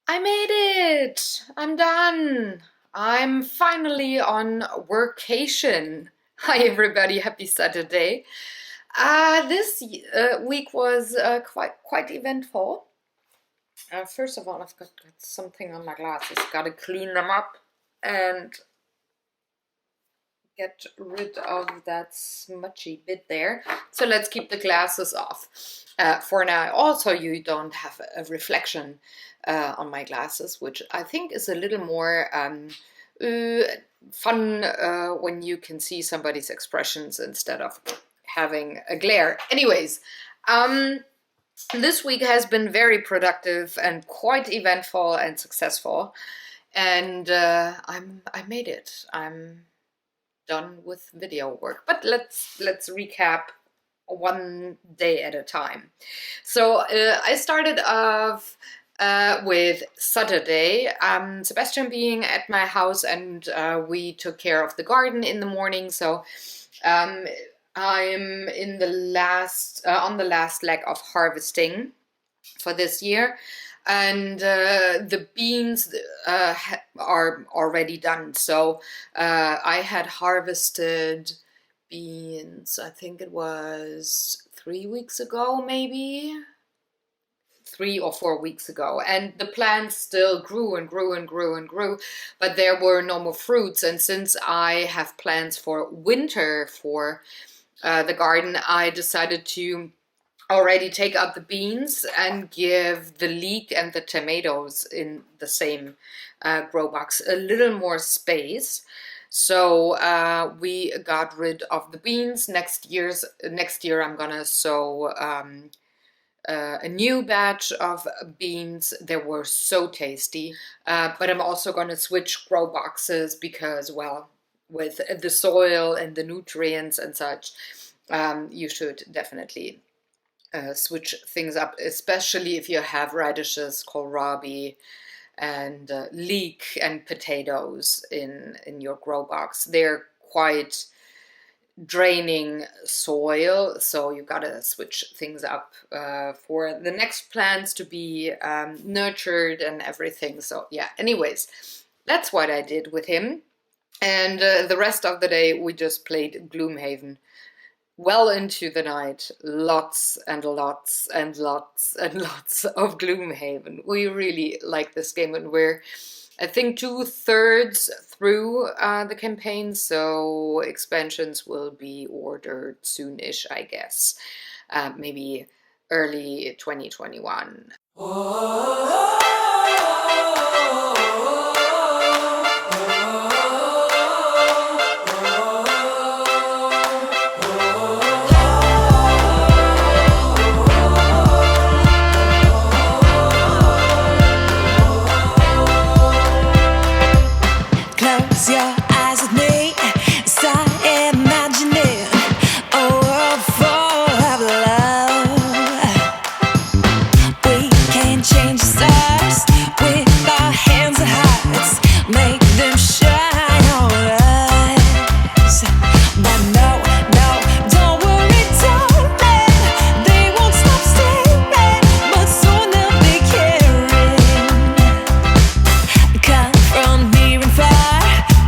I made it! I'm done! I'm finally on workation. Hi everybody, happy Saturday. This week was quite eventful. First of all, I've got something on my glasses. Gotta clean them up and get rid of that smudgy bit there. So let's keep the glasses off for now. Also, you don't have a reflection on my glasses, which I think is a little more fun when you can see somebody's expressions instead of having a glare. Anyways, this week has been very productive and quite eventful and successful, and I made it. I'm done with video work, but let's recap one day at a time. So I started off with Saturday, Sebastian being at my house, and we took care of the garden in the morning. So I'm in the last on the last leg of harvesting for this year, and the beans are already done. So I had harvested beans, I think it was 3 weeks ago, maybe 3 or 4 weeks ago, and the plants still grew and grew and grew and grew, but there were no more fruits. And since I have plans for winter for the garden, I decided to already take out the beans and give the leek and the tomatoes in the same grow box a little more space. So we got rid of the beans. Next year I'm gonna sow a new batch of beans. They were so tasty, but I'm also gonna switch grow boxes because, well, with the soil and the nutrients and such, you should definitely switch things up, especially if you have radishes, kohlrabi, and leek and potatoes in your grow box. They're quite draining soil, so you gotta switch things up for the next plants to be nurtured and everything. So yeah, anyways, that's what I did with him. And the rest of the day we just played Gloomhaven well into the night. Lots and lots and lots and lots of Gloomhaven. We really like this game, and we're, I think, 2/3 through the campaign, so expansions will be ordered soonish, I guess. Maybe early 2021. Close your eyes with me, start imagining a world full of love. We can change the stars with our hands and hearts, make them shine on us. But no, no, don't worry, darling, they won't stop staring, but soon they'll be caring. Come from near and far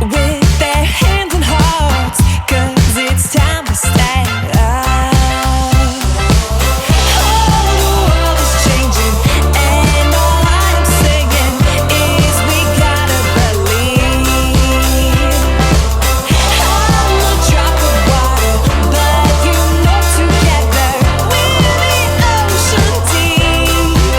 with their hands and hearts, 'cause it's time to stand up. Oh, the world is changing, and all I'm saying is we gotta believe. I'm a drop of water, but you know together we're the ocean deep.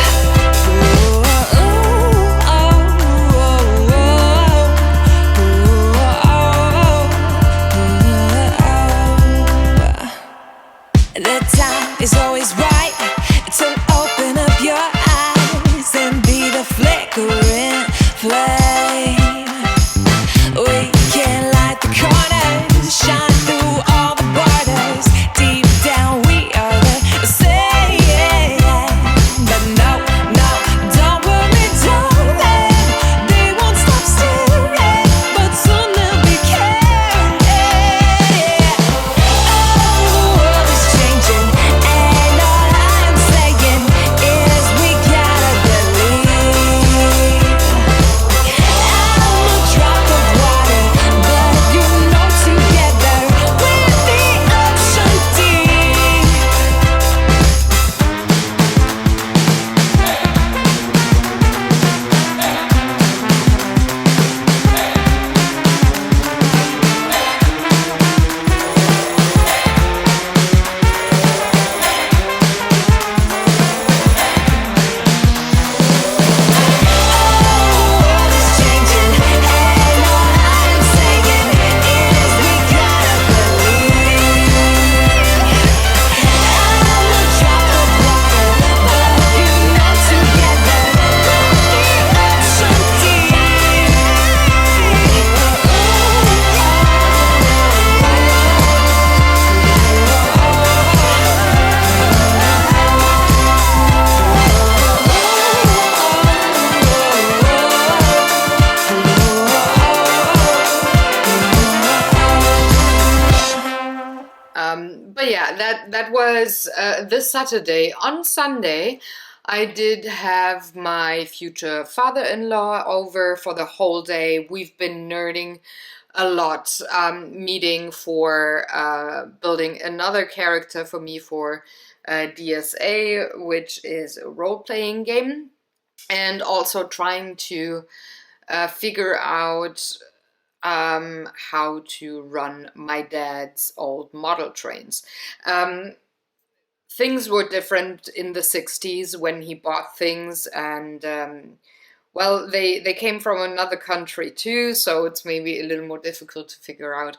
The time is always right to open up your eyes and be the flickering flame. We can light the corners, shine through all the borders. Deep down we are the same. But no, no, don't worry, darling, they won't stop staring, but soon they'll be caring. Oh, the world is changing, and all I'm saying is we gotta believe. that was this Saturday. On Sunday, I did have my future father-in-law over for the whole day. We've been nerding a lot, meeting for building another character for me for DSA, which is a role-playing game, and also trying to figure out how to run my dad's old model trains. Um, Things were different in the 60s when he bought things, and well, they came from another country too, so it's maybe a little more difficult to figure out.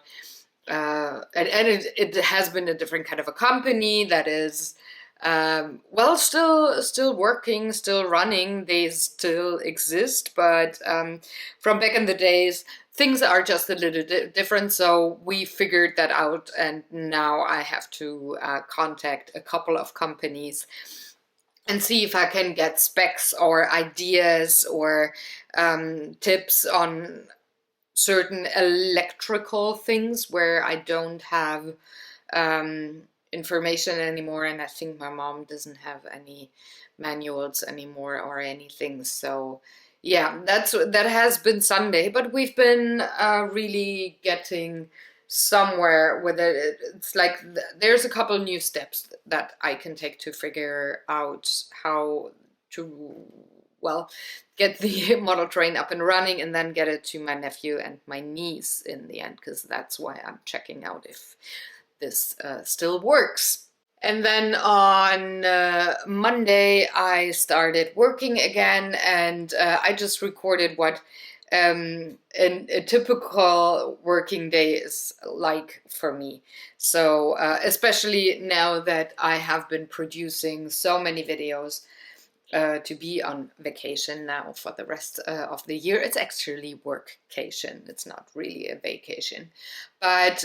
And it has been a different kind of a company that is well, still working, still running. They still exist, but from back in the days, things are just a little different. So we figured that out, and now I have to contact a couple of companies and see if I can get specs or ideas or tips on certain electrical things where I don't have information anymore, and I think my mom doesn't have any manuals anymore or anything. So yeah, that has been Sunday, but we've been really getting somewhere with it. It's like there's a couple new steps that I can take to figure out how to, well, get the model train up and running and then get it to my nephew and my niece in the end, because that's why I'm checking out if this still works. And then on Monday, I started working again, and I just recorded what a typical working day is like for me. So especially now that I have been producing so many videos to be on vacation now for the rest of the year. It's actually workcation. It's not really a vacation. But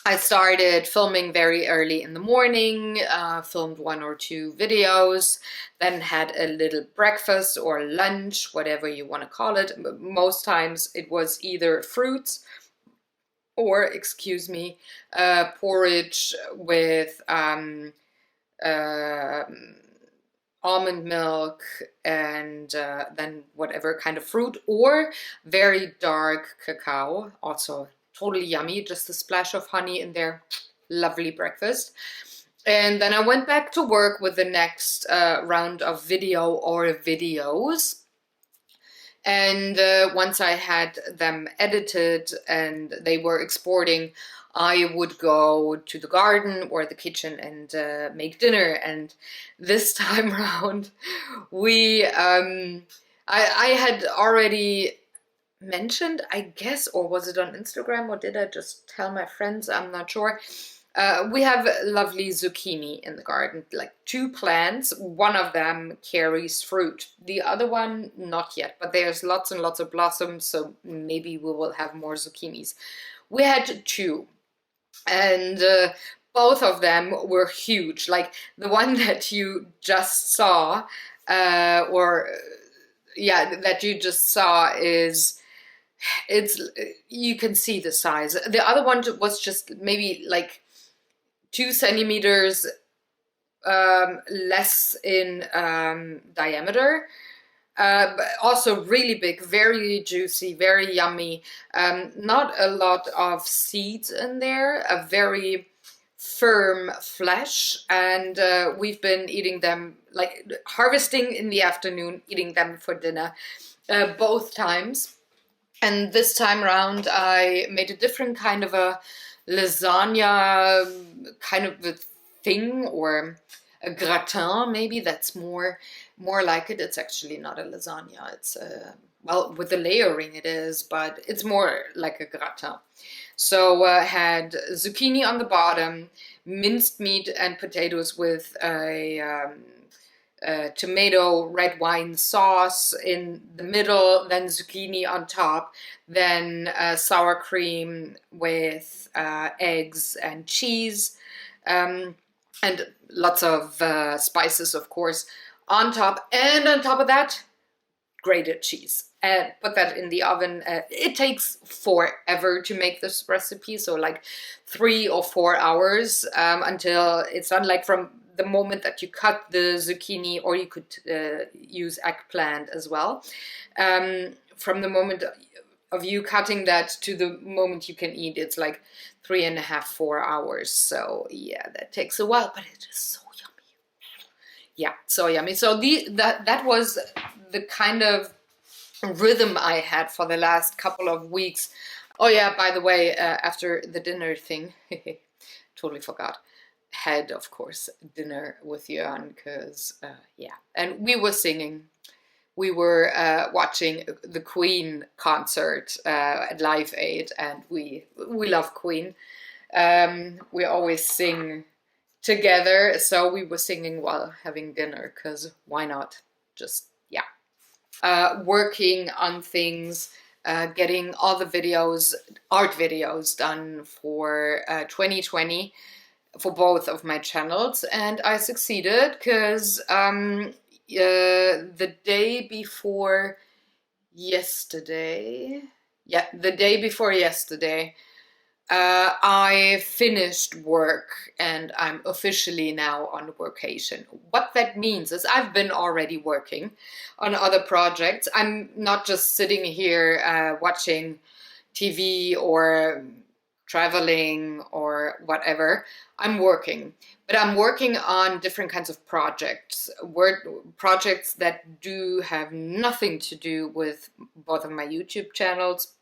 I started filming very early in the morning, filmed 1 or 2 videos, then had a little breakfast or lunch, whatever you want to call it. Most times it was either fruits or, excuse me, porridge with almond milk and then whatever kind of fruit, or very dark cacao, also totally yummy, just a splash of honey in there. Lovely breakfast. And then I went back to work with the next round of video or videos. And once I had them edited and they were exporting, I would go to the garden or the kitchen and make dinner. And this time around, I had already mentioned, I guess, or was it on Instagram, or did I just tell my friends? I'm not sure. We have lovely zucchini in the garden, like 2 plants. One of them carries fruit, the other one not yet, but there's lots and lots of blossoms, so maybe we will have more zucchinis. We had 2, and both of them were huge. Like the one that you just saw, that you just saw you can see the size. The other one was just maybe like 2 centimeters less in diameter, but also really big, very juicy, very yummy. Not a lot of seeds in there, a very firm flesh, and we've been eating them, like harvesting in the afternoon, eating them for dinner both times. And this time around, I made a different kind of a lasagna kind of a thing, or a gratin, maybe that's more like it. It's actually not a lasagna. It's well, with the layering it is, but it's more like a gratin. So had zucchini on the bottom, minced meat and potatoes with a tomato red wine sauce in the middle, then zucchini on top, then sour cream with eggs and cheese, and lots of spices, of course, on top. And on top of that, grated cheese and put that in the oven. It takes forever to make this recipe, so like 3 or 4 hours until it's done, like from the moment that you cut the zucchini, or you could use eggplant as well. From the moment of you cutting that to the moment you can eat, it's like 3.5, 4 hours. So yeah, that takes a while, but it is so yummy. Yeah, so yummy. So that was the kind of rhythm I had for the last couple of weeks. Oh yeah, by the way, after the dinner thing, totally forgot, had of course dinner with Jörn, because yeah, and we were singing. We were watching the Queen concert at Live Aid, and we love Queen. We always sing together, so we were singing while having dinner, because why not? Just, yeah. Working on things, getting all the videos, art videos done for 2020 for both of my channels, and I succeeded, because the day before yesterday, yeah, the day before yesterday, I finished work, and I'm officially now on workation. What that means is I've been already working on other projects. I'm not just sitting here watching TV or traveling or whatever. I'm working, but I'm working on different kinds of projects, projects that do have nothing to do with both of my YouTube channels.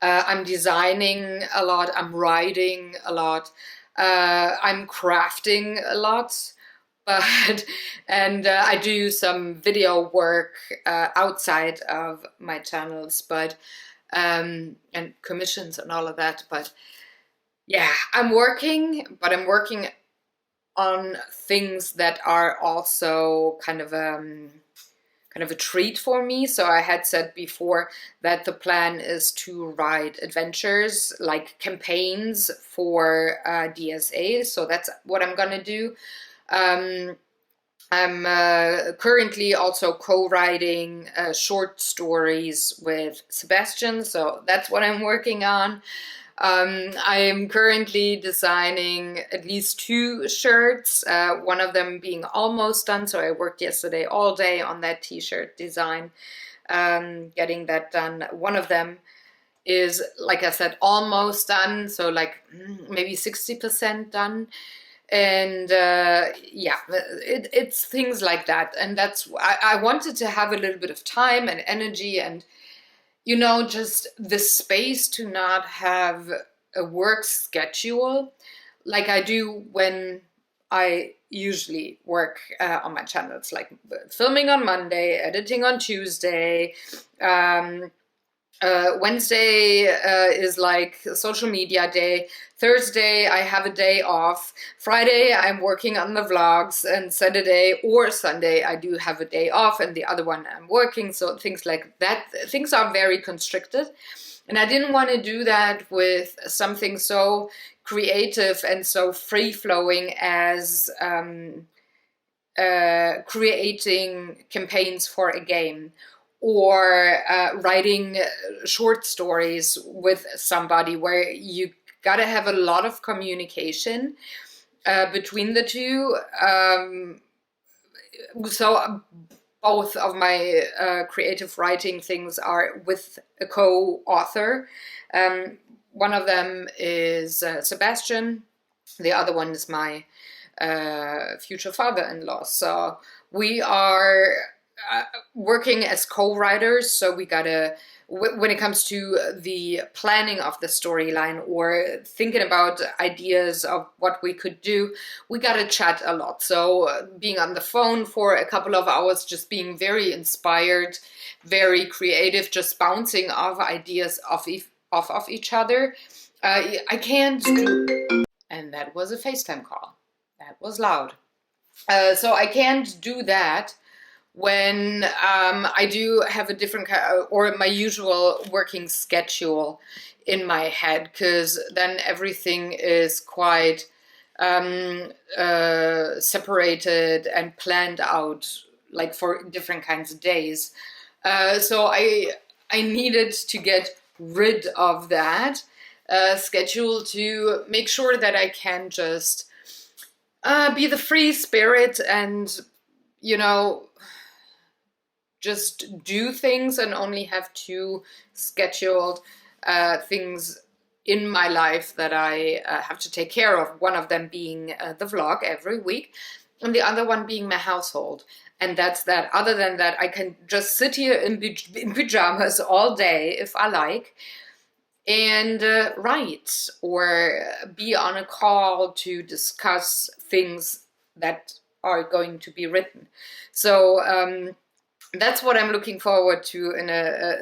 I'm designing a lot, I'm writing a lot, I'm crafting a lot, but and I do some video work outside of my channels, but and commissions and all of that. But yeah, I'm working, but I'm working on things that are also kind of a treat for me. So I had said before that the plan is to write adventures, like campaigns for DSA. So that's what I'm gonna do. I'm currently also co-writing short stories with Sebastian, so that's what I'm working on. I am currently designing at least 2 shirts, one of them being almost done, so I worked yesterday all day on that t-shirt design, getting that done. One of them is, like I said, almost done, so like maybe 60% done. And yeah, it's things like that. And that's, I wanted to have a little bit of time and energy and, you know, just the space to not have a work schedule like I do when I usually work on my channel. It's like filming on Monday, editing on Tuesday, Wednesday is like social media day. Thursday, I have a day off. Friday, I'm working on the vlogs, and Saturday or Sunday, I do have a day off, and the other one I'm working. So things like that, things are very constricted. And I didn't want to do that with something so creative and so free-flowing as creating campaigns for a game, or writing short stories with somebody, where you gotta have a lot of communication between the two. So both of my creative writing things are with a co-author. One of them is Sebastian. The other one is my future father-in-law. So we are working as co-writers, so we gotta, when it comes to the planning of the storyline or thinking about ideas of what we could do, we gotta chat a lot. So being on the phone for a couple of hours, just being very inspired, very creative, just bouncing off ideas off of each other. I can't do, and that was a FaceTime call. That was loud. So I can't do that when I do have a different or my usual working schedule in my head, because then everything is quite separated and planned out, like for different kinds of days. So I needed to get rid of that schedule to make sure that I can just be the free spirit and, you know, just do things and only have two scheduled things in my life that I have to take care of. One of them being the vlog every week, and the other one being my household. And that's that. Other than that, I can just sit here in pajamas all day if I like and write or be on a call to discuss things that are going to be written. So that's what I'm looking forward to in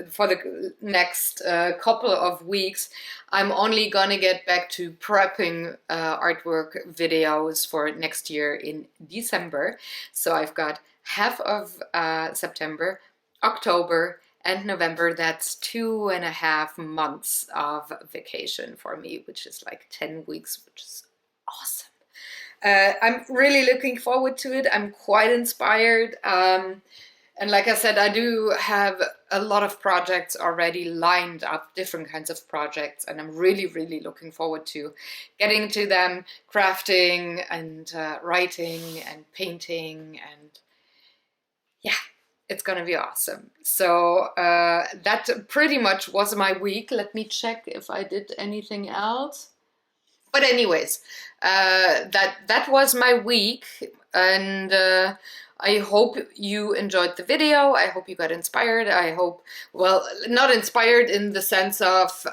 for the next couple of weeks. I'm only gonna get back to prepping artwork videos for next year in December. So I've got half of September, October, and November. That's 2.5 months of vacation for me, which is like 10 weeks, which is awesome. I'm really looking forward to it. I'm quite inspired. And like I said, I do have a lot of projects already lined up, different kinds of projects, and I'm really, really looking forward to getting to them, crafting and writing and painting, and yeah, it's gonna be awesome. So that pretty much was my week. Let me check if I did anything else. But anyways, that was my week, and I hope you enjoyed the video. I hope you got inspired. I hope, well, not inspired in the sense of,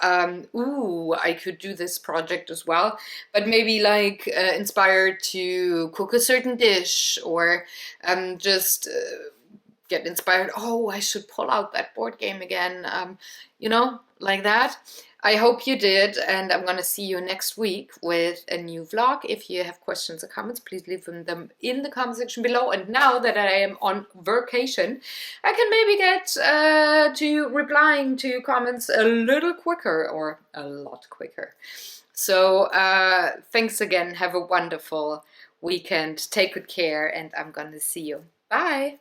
ooh, I could do this project as well, but maybe like inspired to cook a certain dish or just get inspired. Oh, I should pull out that board game again. You know, like that. I hope you did, and I'm gonna see you next week with a new vlog. If you have questions or comments, please leave them in the comment section below. And now that I am on vacation, I can maybe get to replying to comments a little quicker or a lot quicker. So thanks again. Have a wonderful weekend. Take good care, and I'm gonna see you. Bye.